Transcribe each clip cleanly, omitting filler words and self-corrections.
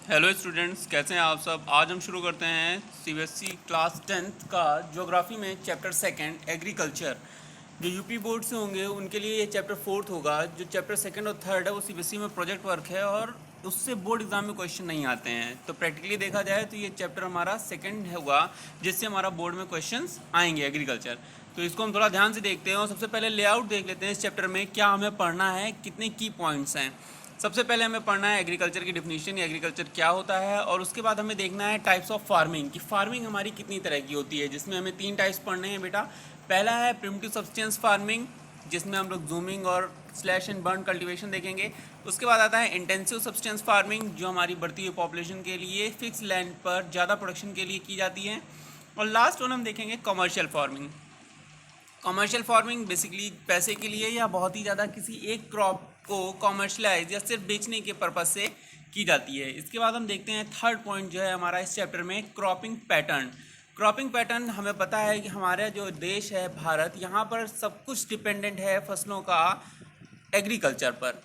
Hello students, कैसे हैं आप सब। आज हम शुरू करते हैं सीबीएसई क्लास 10th का ज्योग्राफी में चैप्टर सेकंड एग्रीकल्चर। जो यूपी बोर्ड से होंगे उनके लिए ये चैप्टर फोर्थ होगा। जो चैप्टर सेकंड और थर्ड है वो सीबीएसई में प्रोजेक्ट वर्क है और उससे बोर्ड एग्जाम में क्वेश्चन नहीं आते हैं। तो प्रैक्टिकली देखा जाए तो ये चैप्टर हमारा सेकंड होगा जिससे हमारा बोर्ड में क्वेश्चन आएंगे एग्रीकल्चर। तो इसको हम थोड़ा ध्यान से देखते हैं और सबसे पहले लेआउट देख लेते हैं इस चैप्टर में क्या हमें पढ़ना है, कितने की पॉइंट्स हैं। सबसे पहले हमें पढ़ना है एग्रीकल्चर की डिफिनीशन, एग्रीकल्चर क्या होता है, और उसके बाद हमें देखना है टाइप्स ऑफ फार्मिंग कि फार्मिंग हमारी कितनी तरह की होती है, जिसमें हमें 3 टाइप्स पढ़ने हैं बेटा। पहला है प्रिमिटिव सब्सटेंस फार्मिंग, जिसमें हम लोग जूमिंग और स्लैश एंड बर्न कल्टीवेशन देखेंगे। उसके बाद आता है इंटेंसिव सब्सटेंस फार्मिंग, जो हमारी बढ़ती हुई पॉपुलेशन के लिए फिक्स लैंड पर ज़्यादा प्रोडक्शन के लिए की जाती है। और लास्ट वन हम देखेंगे commercial farming. Commercial farming basically पैसे के लिए या बहुत ही ज़्यादा किसी एक क्रॉप को कॉमर्शलाइज या सिर्फ बेचने के पर्पज से की जाती है। इसके बाद हम देखते हैं थर्ड पॉइंट जो है हमारा इस चैप्टर में, क्रॉपिंग पैटर्न। क्रॉपिंग पैटर्न हमें पता है कि हमारा जो देश है भारत, यहाँ पर सब कुछ डिपेंडेंट है फसलों का एग्रीकल्चर पर।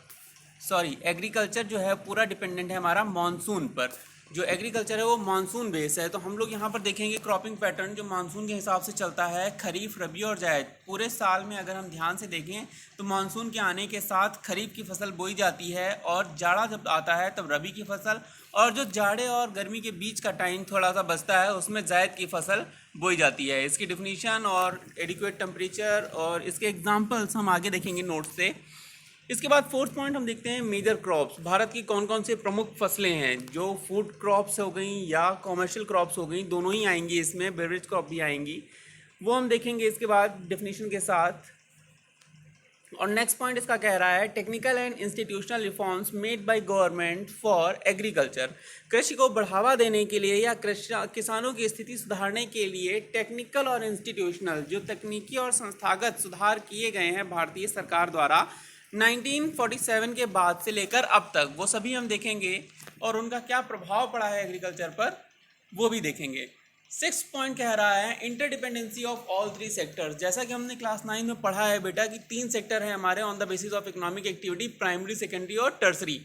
एग्रीकल्चर जो है पूरा डिपेंडेंट है हमारा मानसून पर। जो एग्रीकल्चर है वो मानसून बेस है। तो हम लोग यहाँ पर देखेंगे क्रॉपिंग पैटर्न जो मानसून के हिसाब से चलता है, खरीफ, रबी और जायद। पूरे साल में अगर हम ध्यान से देखें तो मानसून के आने के साथ खरीफ की फसल बोई जाती है, और जाड़ा जब आता है तब रबी की फसल, और जो जाड़े और गर्मी के बीच का टाइम थोड़ा सा बचता है उसमें जायद की फसल बोई जाती है। इसकी डिफिनीशन और एडिक्वेट टेम्परेचर और इसके एग्जाम्पल्स हम आगे देखेंगे नोट्स से। इसके बाद फोर्थ पॉइंट हम देखते हैं मेजर क्रॉप्स। भारत की कौन कौन से प्रमुख फसलें हैं, जो फूड क्रॉप्स हो गई या कॉमर्शियल क्रॉप्स हो गई, दोनों ही आएंगी इसमें, बेवरेज क्रॉप भी आएंगी, वो हम देखेंगे इसके बाद डेफिनेशन के साथ। और नेक्स्ट पॉइंट इसका कह रहा है technical and institutional reforms made by government for agriculture. कृषि को बढ़ावा देने के लिए या किसानों की स्थिति सुधारने के लिए टेक्निकल और इंस्टीट्यूशनल जो तकनीकी और संस्थागत सुधार किए गए हैं भारतीय सरकार द्वारा 1947 के बाद से लेकर अब तक, वो सभी हम देखेंगे और उनका क्या प्रभाव पड़ा है एग्रीकल्चर पर वो भी देखेंगे। सिक्स पॉइंट कह रहा है इंटरडिपेंडेंसी ऑफ ऑल 3 सेक्टर्स। जैसा कि हमने क्लास 9 में पढ़ा है बेटा कि 3 सेक्टर हैं हमारे on the basis of economic activity, primary, secondary और टर्सरी।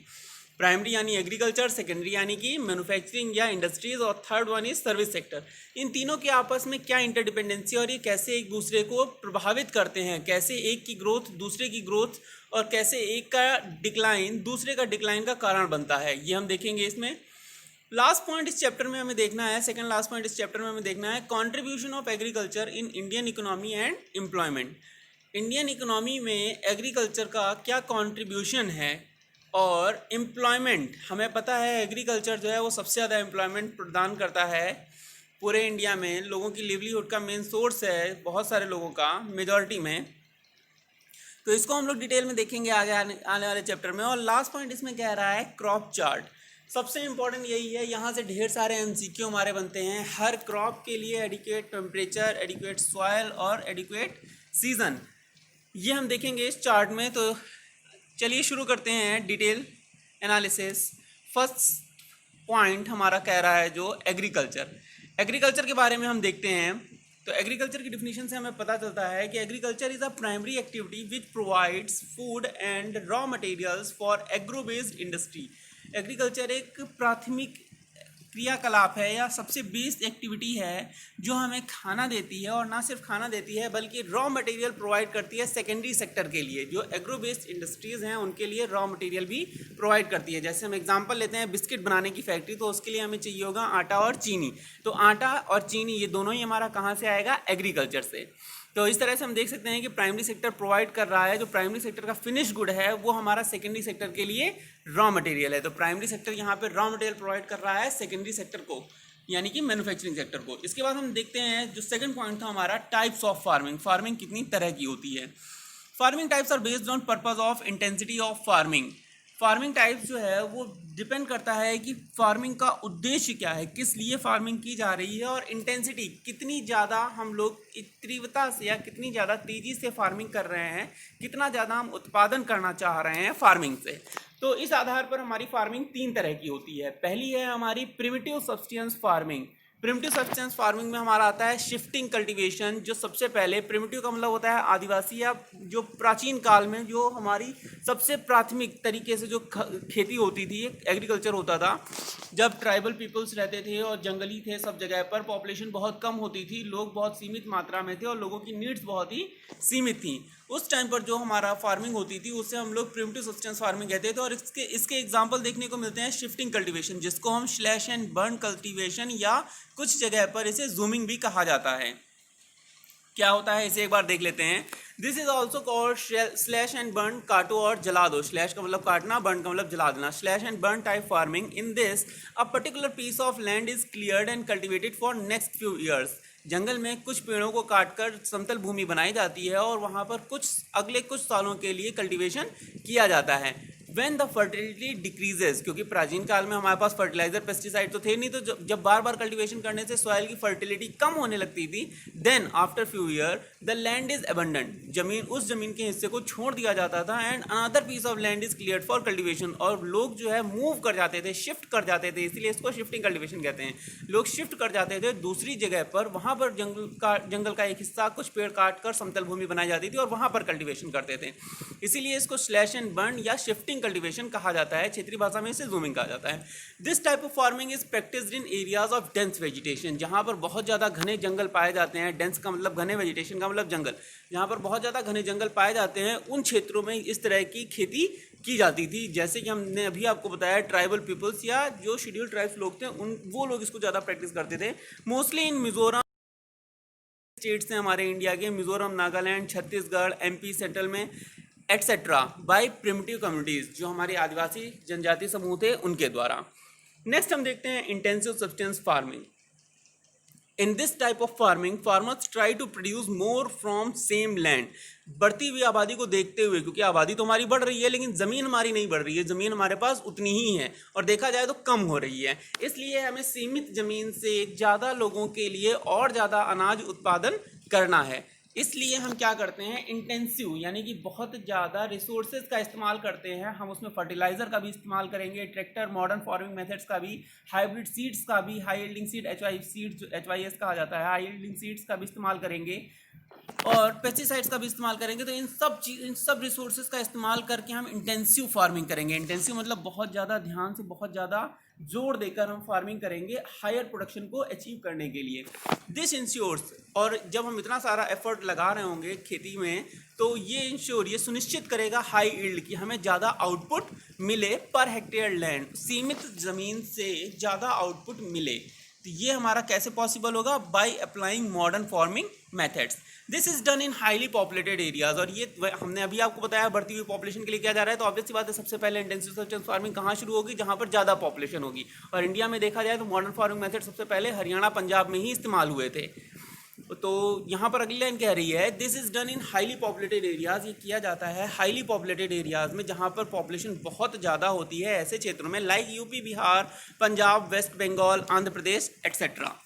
प्राइमरी यानी एग्रीकल्चर, सेकेंडरी यानी कि मैन्युफैक्चरिंग या इंडस्ट्रीज, और third one is service sector. इन तीनों के आपस में क्या इंटरडिपेंडेंसी और ये कैसे एक दूसरे को प्रभावित करते हैं, कैसे एक की ग्रोथ दूसरे की ग्रोथ और कैसे एक का डिक्लाइन दूसरे का डिक्लाइन का कारण बनता है, ये हम देखेंगे इसमें। लास्ट पॉइंट इस चैप्टर में हमें देखना है, सेकंड लास्ट पॉइंट इस चैप्टर में हमें देखना है contribution of agriculture in Indian economy and employment. Indian economy में एग्रीकल्चर का क्या कंट्रीब्यूशन है, और एम्प्लॉयमेंट हमें पता है एग्रीकल्चर जो है वो सबसे ज़्यादा एम्प्लॉयमेंट प्रदान करता है पूरे इंडिया में। लोगों की लिवलीहुड का मेन सोर्स है बहुत सारे लोगों का, मेजॉरिटी में। तो इसको हम लोग डिटेल में देखेंगे आगे आने वाले चैप्टर में। और लास्ट पॉइंट इसमें कह रहा है क्रॉप चार्ट। सबसे इंपॉर्टेंट यही है, यहाँ से ढेर सारे एमसीक्यू हमारे बनते हैं हर क्रॉप के लिए। एडिक्वेट टेम्परेचर, एडिक्वेट सॉयल और एडिक्वेट सीजन, ये हम देखेंगे इस चार्ट में। तो चलिए शुरू करते हैं डिटेल एनालिसिस। फर्स्ट पॉइंट हमारा कह रहा है जो एग्रीकल्चर। एग्रीकल्चर के बारे में हम देखते हैं। तो एग्रीकल्चर की डिफिनीशन से हमें पता चलता है कि agriculture is a primary activity which provides food and raw materials for agro based industry. Agriculture एक प्राथमिक क्रियाकलाप है या सबसे बेस्ड एक्टिविटी है जो हमें खाना देती है, और ना सिर्फ खाना देती है बल्कि रॉ मटेरियल प्रोवाइड करती है सेकेंडरी सेक्टर के लिए। जो एग्रो बेस्ड इंडस्ट्रीज़ हैं उनके लिए रॉ मटेरियल भी प्रोवाइड करती है। जैसे हम एग्जांपल लेते हैं बिस्किट बनाने की फैक्ट्री, तो उसके लिए हमें चाहिए होगा आटा और चीनी। तो आटा और चीनी ये दोनों ही हमारा कहाँ से आएगा, एग्रीकल्चर से। तो इस तरह से हम देख सकते हैं कि प्राइमरी सेक्टर प्रोवाइड कर रहा है, जो प्राइमरी सेक्टर का फिनिश गुड है वो हमारा सेकेंडरी सेक्टर के लिए रॉ मटेरियल है। तो प्राइमरी सेक्टर यहाँ पे रॉ मटेरियल प्रोवाइड कर रहा है सेकेंडरी सेक्टर को, यानी कि मैन्युफैक्चरिंग सेक्टर को। इसके बाद हम देखते हैं जो सेकंड पॉइंट था हमारा, टाइप्स ऑफ फार्मिंग। फार्मिंग कितनी तरह की होती है। Farming types are based on purpose of intensity of farming. Farming types जो है वो डिपेंड करता है कि फार्मिंग का उद्देश्य क्या है, किस लिए फार्मिंग की जा रही है, और इंटेंसिटी कितनी ज़्यादा हम लोग तीव्रता से या कितनी ज़्यादा तेज़ी से फार्मिंग कर रहे हैं, कितना ज़्यादा हम उत्पादन करना चाह रहे हैं फार्मिंग से। तो इस आधार पर हमारी फार्मिंग 3 तरह की होती है। पहली है हमारी primitive substance farming, primitive substance farming में हमारा आता है शिफ्टिंग कल्टीवेशन, जो सबसे पहले प्रिमिटिव का मतलब होता है आदिवासी या जो प्राचीन काल में जो हमारी सबसे प्राथमिक तरीके से जो खेती होती थी, एग्रीकल्चर होता था, जब ट्राइबल पीपल्स रहते थे और जंगली थे सब जगह पर, पॉपुलेशन बहुत कम होती थी, लोग बहुत सीमित मात्रा में थे और लोगों की नीड्स बहुत ही सीमित थी। उस टाइम पर जो हमारा फार्मिंग होती थी उसे हम लोग प्रिमिटिव सब्सटेंस फार्मिंग कहते थे। और इसके एग्जांपल देखने को मिलते हैं शिफ्टिंग कल्टीवेशन, जिसको हम स्लैश एंड बर्न कल्टीवेशन या कुछ जगह पर इसे जूमिंग भी कहा जाता है। क्या होता है इसे एक बार देख लेते हैं। This is also called slash and burn, काटो और जला दो। स्लैश का मतलब काटना, बर्न का मतलब जला देना। Slash and burn type farming, in this a particular piece of land is cleared and cultivated for next few years. जंगल में कुछ पेड़ों को काटकर समतल भूमि बनाई जाती है और वहां पर अगले कुछ सालों के लिए कल्टीवेशन किया जाता है। When the fertility decreases, क्योंकि प्राचीन काल में हमारे पास फर्टिलाइजर पेस्टिसाइड तो थे नहीं, तो जब बार बार कल्टीवेशन करने से सॉइल की फर्टिलिटी कम होने लगती थी, then after few year the land is abundant, उस जमीन के हिस्से को छोड़ दिया जाता था and another piece of land is cleared for cultivation. और लोग जो है मूव कर जाते थे, शिफ्ट कर जाते थे, इसलिए इसको शिफ्टिंग कल्टीवेशन कहते हैं। लोग शिफ्ट कर जाते थे दूसरी जगह पर, वहां पर जंगल का एक हिस्सा, कुछ पेड़ काट कर समतल भूमि बनाई जाती थी और वहां पर कल्टीवेशन करते थे, इसीलिए इसको स्लैश एंड बर्न या शिफ्टिंग कल्टीवेशन कहा जाता है। क्षेत्रीय भाषा में इसे जूमिंग कहा जाता है। This type of farming is practised in areas of dense vegetation, जहां पर बहुत ज्यादा घने जंगल पाए जाते हैं। डेंस का मतलब घने, वेजिटेशन का मतलब जंगल। जहां पर बहुत ज्यादा घने जंगल पाए जाते हैं उन क्षेत्रों में इस तरह की खेती की जाती थी। जैसे कि हमने अभी आपको बताया, ट्राइबल पीपल्स या जो शेड्यूल ट्राइब्स लोग थे वो लोग इसको ज्यादा प्रैक्टिस करते थे। मोस्टली इन मिजोरम स्टेट्स हैं हमारे इंडिया के, मिजोरम, नागालैंड, छत्तीसगढ़, एमपी, सेंट्रल में एटसेट्रा, बाय प्रिमिटिव कम्युनिटीज, जो हमारे आदिवासी जनजाति समूह थे उनके द्वारा। नेक्स्ट हम देखते हैं intensive subsistence farming. In this type of farming farmers try to produce more from same land. बढ़ती हुई आबादी को देखते हुए, क्योंकि आबादी तो हमारी बढ़ रही है लेकिन जमीन हमारी नहीं बढ़ रही है, जमीन हमारे पास उतनी ही है और देखा जाए तो कम हो रही है, इसलिए हमें सीमित जमीन से ज़्यादा लोगों के लिए और ज़्यादा अनाज उत्पादन करना है। इसलिए हम क्या करते हैं, इंटेंसिव यानी कि बहुत ज़्यादा रिसोर्सेज का इस्तेमाल करते हैं। हम उसमें फर्टिलाइज़र का भी इस्तेमाल करेंगे, ट्रैक्टर, मॉडर्न फार्मिंग मेथड्स का भी, हाइब्रिड सीड्स का भी, हाई यील्डिंग सीड HYS कहा जाता है, हाई यील्डिंग सीड्स का भी इस्तेमाल करेंगे और पेस्टिसाइड्स का भी इस्तेमाल करेंगे। तो इन सब रिसोर्सेज का इस्तेमाल करके हम इंटेंसिव फार्मिंग करेंगे। इंटेंसिव मतलब बहुत ज़्यादा ध्यान से, बहुत ज़्यादा जोर देकर हम फार्मिंग करेंगे हायर प्रोडक्शन को अचीव करने के लिए। दिस इंश्योर्स, और जब हम इतना सारा एफर्ट लगा रहे होंगे खेती में, तो ये सुनिश्चित करेगा हाई यील्ड की, हमें ज़्यादा आउटपुट मिले पर हेक्टेयर लैंड, सीमित ज़मीन से ज़्यादा आउटपुट मिले। तो ये हमारा कैसे पॉसिबल होगा, by applying modern farming methods. This is done in highly populated areas. और ये हमने अभी आपको बताया बढ़ती हुई पॉपुलेशन के लिए किया जा रहा है, तो ऑब्वियस सी बात है सबसे पहले इंटेंसिव सब्सटेंस फार्मिंग कहाँ शुरू होगी, जहाँ पर ज़्यादा पॉपुलेशन होगी। और इंडिया में देखा जाए तो मॉडर्न फार्मिंग मेथड सबसे पहले हरियाणा, पंजाब में ही इस्तेमाल हुए थे। तो यहाँ पर अगली लाइन कह रही है, this is done in highly populated areas. ये किया जाता है हाईली पॉपुलेटेड एरियाज में, जहाँ पर पॉपुलेशन बहुत ज़्यादा होती है, ऐसे क्षेत्रों में like UP, Bihar, Punjab, West Bengal, Andhra Pradesh etcetera.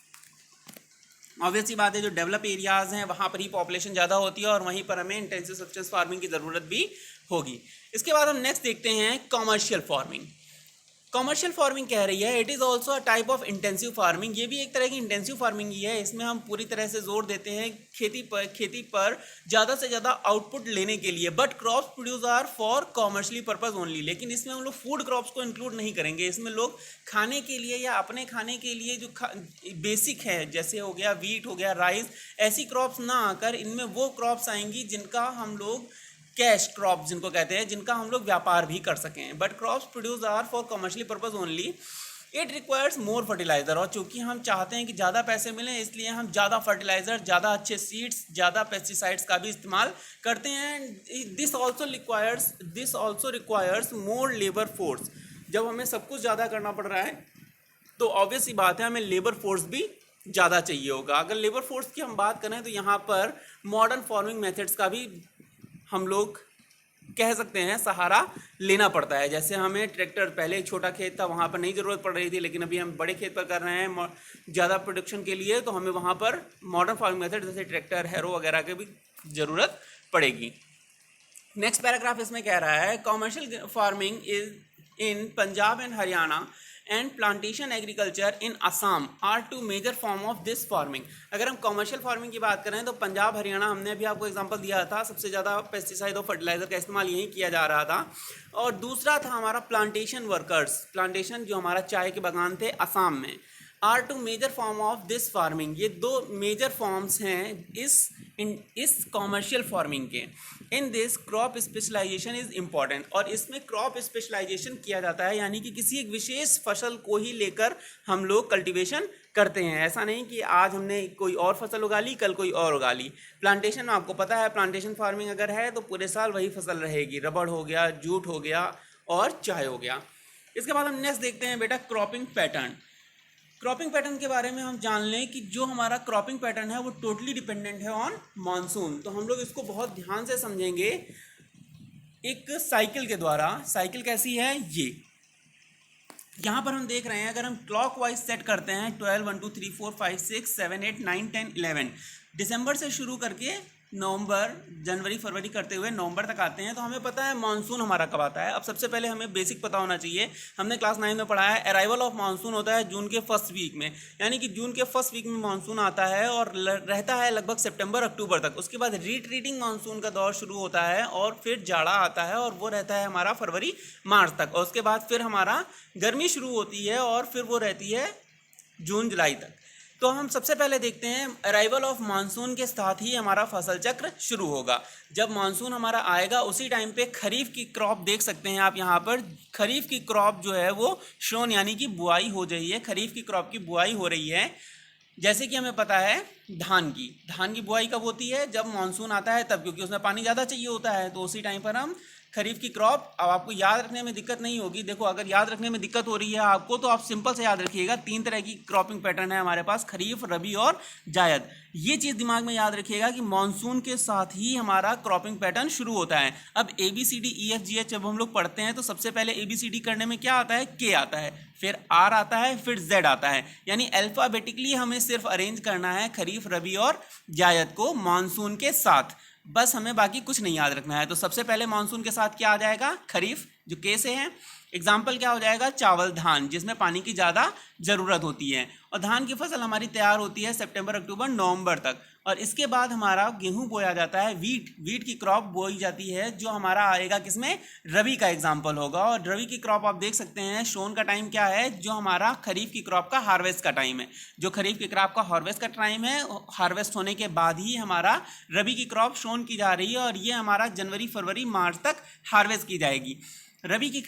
Obviously बात है जो डेवलप एरियाज हैं वहाँ पर ही पॉपुलेशन ज़्यादा होती है और वहीं पर हमें इंटेंसिव सब्सटेंस फार्मिंग की ज़रूरत भी होगी। इसके बाद हम नेक्स्ट देखते हैं कॉमर्शियल फार्मिंग। कॉमर्शियल फार्मिंग कह रही है, it is also a type of intensive farming. ये भी एक तरह की इंटेंसिव फार्मिंग ही है। इसमें हम पूरी तरह से जोर देते हैं खेती पर ज़्यादा से ज़्यादा आउटपुट लेने के लिए। But crops produce are for commercially purpose only. लेकिन इसमें हम लोग फूड क्रॉप्स को इंक्लूड नहीं करेंगे। इसमें लोग खाने के लिए या अपने खाने के लिए जो बेसिक है, जैसे हो गया वीट, हो गया राइस, ऐसी क्रॉप्स ना आकर इनमें वो क्रॉप्स आएंगी जिनका हम लोग कैश क्रॉप जिनको कहते हैं, जिनका हम लोग व्यापार भी कर सकें। But crops produce are for commercially purpose only. It requires more fertilizer. और चूंकि हम चाहते हैं कि ज़्यादा पैसे मिलें, इसलिए हम ज़्यादा फर्टिलाइजर, ज़्यादा अच्छे सीड्स, ज़्यादा पेस्टिसाइड्स का भी इस्तेमाल करते हैं। This also requires more labour force. जब हमें सब कुछ ज़्यादा करना पड़ रहा है तो ऑब्वियस ही बात है हमें लेबर फोर्स भी ज़्यादा चाहिए होगा। अगर लेबर फोर्स की हम बात करें तो यहाँ पर मॉडर्न फार्मिंग मेथड्स का भी हम लोग कह सकते हैं सहारा लेना पड़ता है। जैसे हमें ट्रैक्टर, पहले छोटा खेत था वहाँ पर नहीं ज़रूरत पड़ रही थी, लेकिन अभी हम बड़े खेत पर कर रहे हैं ज़्यादा प्रोडक्शन के लिए, तो हमें वहाँ पर मॉडर्न फार्मिंग मेथड जैसे ट्रैक्टर, हैरो वगैरह की भी ज़रूरत पड़ेगी। नेक्स्ट पैराग्राफ इसमें कह रहा है, commercial farming is in Punjab and Haryana and plantation agriculture in Assam are two major form of this farming. अगर हम कॉमर्शियल फार्मिंग की बात करें तो पंजाब हरियाणा, हमने अभी आपको एग्जांपल दिया था, सबसे ज़्यादा पेस्टिसाइड और फर्टिलाइजर का इस्तेमाल यहीं किया जा रहा था। और दूसरा था हमारा प्लांटेशन वर्कर्स, प्लांटेशन जो हमारा चाय के बागान थे असम में, are two major form of this farming. ये दो मेजर फॉर्म्स हैं इस कॉमर्शियल फार्मिंग के। In this crop specialization is important, और इसमें क्रॉप स्पेशलाइजेशन किया जाता है, यानी कि किसी एक विशेष फसल को ही लेकर हम लोग कल्टीवेशन करते हैं। ऐसा नहीं कि आज हमने कोई और फसल उगा ली, कल कोई और उगा ली। प्लांटेशन में आपको पता है, प्लांटेशन फार्मिंग अगर है तो पूरे साल वही फसल रहेगी, रबड़ हो गया, जूट हो गया और चाय हो गया। इसके बाद हम नेक्स्ट देखते हैं बेटा क्रॉपिंग पैटर्न। क्रॉपिंग पैटर्न के बारे में हम जान लें कि जो हमारा क्रॉपिंग पैटर्न है वो टोटली डिपेंडेंट है ऑन मानसून। तो हम लोग इसको बहुत ध्यान से समझेंगे एक साइकिल के द्वारा। साइकिल कैसी है, ये यहाँ पर हम देख रहे हैं, अगर हम क्लॉक वाइज सेट करते हैं 12, 1, 2, 3, 4, 5, 6, 7, 8, 9, 10, 11, दिसंबर से शुरू करके नवंबर, जनवरी, फरवरी करते हुए नवंबर तक आते हैं, तो हमें पता है मानसून हमारा कब आता है। अब सबसे पहले हमें बेसिक पता होना चाहिए, हमने क्लास 9 में पढ़ा है अराइवल ऑफ मानसून होता है जून के फर्स्ट वीक में, यानी कि जून के फर्स्ट वीक में मानसून आता है और रहता है लगभग सितंबर अक्टूबर तक। उसके बाद रिट्रीटिंग मानसून का दौर शुरू होता है और फिर जाड़ा आता है और वो रहता है हमारा फरवरी मार्च तक, और उसके बाद फिर हमारा गर्मी शुरू होती है और फिर वो रहती है जून जुलाई तक। तो हम सबसे पहले देखते हैं अराइवल ऑफ मानसून के साथ ही हमारा फसल चक्र शुरू होगा। जब मानसून हमारा आएगा उसी टाइम पे खरीफ की क्रॉप देख सकते हैं आप यहाँ पर। खरीफ की क्रॉप जो है वो शोन यानी कि बुआई हो रही है, खरीफ की क्रॉप की बुआई हो रही है। जैसे कि हमें पता है धान की बुआई कब होती है, जब मानसून आता है तब, क्योंकि उसमें पानी ज़्यादा चाहिए होता है, तो उसी टाइम पर हम खरीफ की क्रॉप। अब आपको याद रखने में दिक्कत नहीं होगी, देखो अगर याद रखने में दिक्कत हो रही है आपको तो आप सिंपल से याद रखिएगा, 3 तरह की क्रॉपिंग पैटर्न है हमारे पास, खरीफ, रबी और जायद। ये चीज़ दिमाग में याद रखिएगा कि मानसून के साथ ही हमारा क्रॉपिंग पैटर्न शुरू होता है। अब ABCDEFGH जब हम लोग पढ़ते हैं तो सबसे पहले ABCD करने में क्या आता है, K आता है, फिर R आता है, फिर Z आता है, यानी अल्फ़ाबेटिकली हमें सिर्फ अरेंज करना है खरीफ, रबी और जायद को मानसून के साथ, बस हमें बाकी कुछ नहीं याद रखना है। तो सबसे पहले मानसून के साथ क्या आ जाएगा, खरीफ जो के से है। एग्जाम्पल क्या हो जाएगा, चावल, धान, जिसमें पानी की ज़्यादा ज़रूरत होती है, और धान की फसल हमारी तैयार होती है सितंबर, अक्टूबर, नवंबर तक। और इसके बाद हमारा गेहूं बोया जाता है, वीट की क्रॉप बोई जाती है, जो हमारा आएगा किसमें, रबी का एग्जाम्पल होगा। और रबी की क्रॉप आप देख सकते हैं, शोन का टाइम क्या है, जो हमारा खरीफ की क्रॉप का हार्वेस्ट का टाइम है। जो खरीफ की क्रॉप का हार्वेस्ट का टाइम है, हार्वेस्ट होने के बाद ही हमारा रबी की क्रॉप शोन की जा रही है, और ये हमारा जनवरी, फरवरी, मार्च तक हार्वेस्ट की जाएगी। रबी की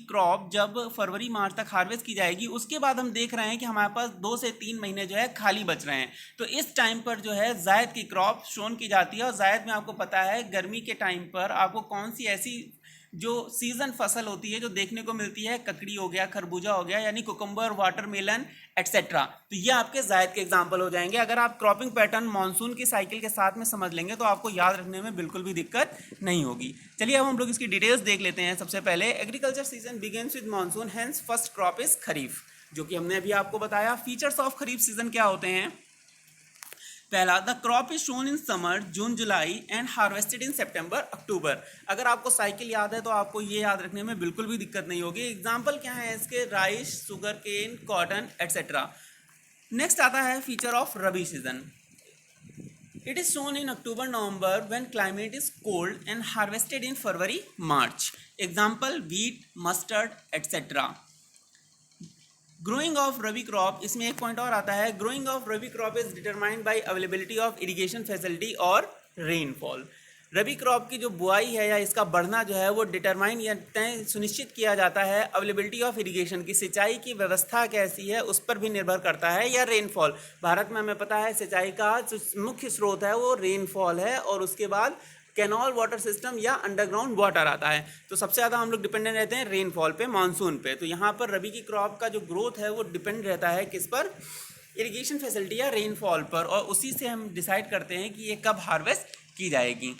क्रॉप जब फरवरी मार्च तक हार्वेस्ट की जाएगी, उसके बाद हम देख रहे हैं कि हमारे पास 2 से 3 महीने जो है खाली बच रहे हैं। तो इस टाइम पर जो है जायद की क्रॉप शोन की जाती है। और जायद में आपको पता है गर्मी के टाइम पर आपको कौन सी ऐसी जो सीजन फसल होती है जो देखने को मिलती है, ककड़ी हो गया, खरबूजा हो गया, यानी कुकुम्बर, वाटरमेलन एटसेट्रा। तो ये आपके जायद के एग्जाम्पल हो जाएंगे। अगर आप क्रॉपिंग पैटर्न मानसून की साइकिल के साथ में समझ लेंगे तो आपको याद रखने में बिल्कुल भी दिक्कत नहीं होगी। चलिए अब हम लोग इसकी डिटेल्स देख लेते हैं। सबसे पहले agriculture season begins with monsoon, hence first crop is kharif, जो कि हमने अभी आपको बताया। फीचर्स ऑफ खरीफ सीजन क्या होते हैं, पहला, the crop is sown in summer, June, July and harvested in September, October. अगर आपको साइकिल याद है तो आपको ये याद रखने में बिल्कुल भी दिक्कत नहीं होगी। एग्जाम्पल क्या है इसके, rice, sugarcane, cotton etcetera. Next आता है feature of rabi season. It is sown in October, November when climate is cold and harvested in February, March. Example wheat, mustard etcetera. Growing of rabi crop, इसमें एक point और आता है, growing of rabi crop is determined by availability of irrigation facility और rainfall. Rabi crop की जो बुआई है या इसका बढ़ना जो है वो डिटरमाइन या तय सुनिश्चित किया जाता है अवेलेबिलिटी ऑफ इरिगेशन की, सिंचाई की व्यवस्था कैसी है उस पर भी निर्भर करता है, या रेनफॉल। भारत में हमें पता है सिंचाई का जो मुख्य स्रोत है वो रेनफॉल है, और उसके बाद कैनॉल वाटर सिस्टम या अंडरग्राउंड वाटर आता है। तो सबसे ज़्यादा हम लोग डिपेंडेंट रहते हैं रेनफॉल पे, मानसून पे। तो यहाँ पर रबी की क्रॉप का जो ग्रोथ है वो डिपेंड रहता है किस पर, इरिगेशन फैसिलिटी या रेनफॉल पर, और उसी से हम डिसाइड करते हैं कि ये कब हार्वेस्ट की जाएगी।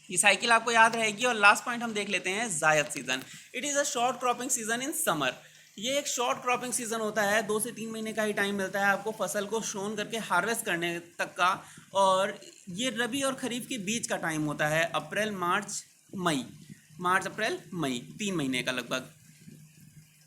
ये साइकिल आपको याद रहेगी। और लास्ट पॉइंट हम देख लेते हैं जायद season. It is a short cropping season in summer. ये एक शॉर्ट क्रॉपिंग सीजन होता है, 2 से 3 महीने का ही टाइम मिलता है आपको फसल को शोन करके हार्वेस्ट करने तक का। और ये रबी और खरीफ के बीच का टाइम होता है, अप्रैल, मार्च, अप्रैल, मई, 3 महीने का लगभग।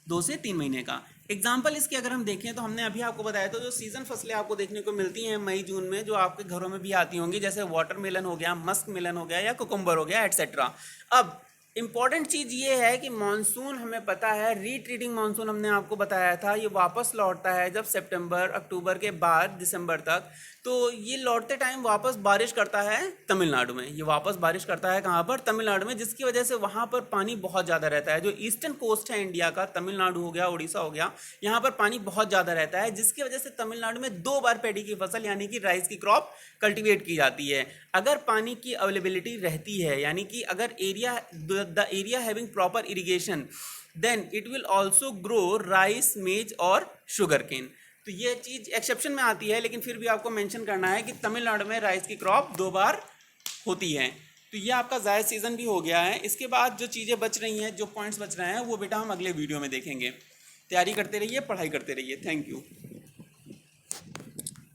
2 से 3 महीने का। एग्जाम्पल इसके अगर हम देखें तो हमने अभी आपको बताया था जो सीजन फसलें आपको देखने को मिलती हैं मई जून में, जो आपके घरों में भी आती होंगी, जैसे वाटरमेलन हो गया, मस्क मेलन हो गया या कुकुम्बर हो गया, एटसेट्रा। अब इम्पॉर्टेंट चीज़ ये है कि मानसून हमें पता है, रीट्रीटिंग मानसून हमने आपको बताया था, ये वापस लौटता है जब सितंबर अक्टूबर के बाद दिसंबर तक। तो ये लौटते टाइम वापस बारिश करता है तमिलनाडु में, ये वापस बारिश करता है कहाँ पर, तमिलनाडु में, जिसकी वजह से वहाँ पर पानी बहुत ज़्यादा रहता है। जो ईस्टर्न कोस्ट है इंडिया का, तमिलनाडु हो गया, उड़ीसा हो गया, यहाँ पर पानी बहुत ज़्यादा रहता है, जिसकी वजह से तमिलनाडु में 2 बार पैडी की फसल यानी कि राइस की क्रॉप कल्टीवेट की जाती है। अगर पानी की अवेलेबिलिटी रहती है, यानी कि अगर the area having proper irrigation, then it will also grow rice, maize और शुगर केन। तो ये चीज़ एक्सेप्शन में आती है, लेकिन फिर भी आपको मेंशन करना है कि तमिलनाडु में राइस की क्रॉप 2 बार होती है। तो ये आपका जायद सीज़न भी हो गया है। इसके बाद जो चीज़ें बच रही हैं, जो पॉइंट्स बच रहे हैं, वो बेटा हम अगले वीडियो में देखेंगे। तैयारी करते रहिए, पढ़ाई करते रहिए। Thank you.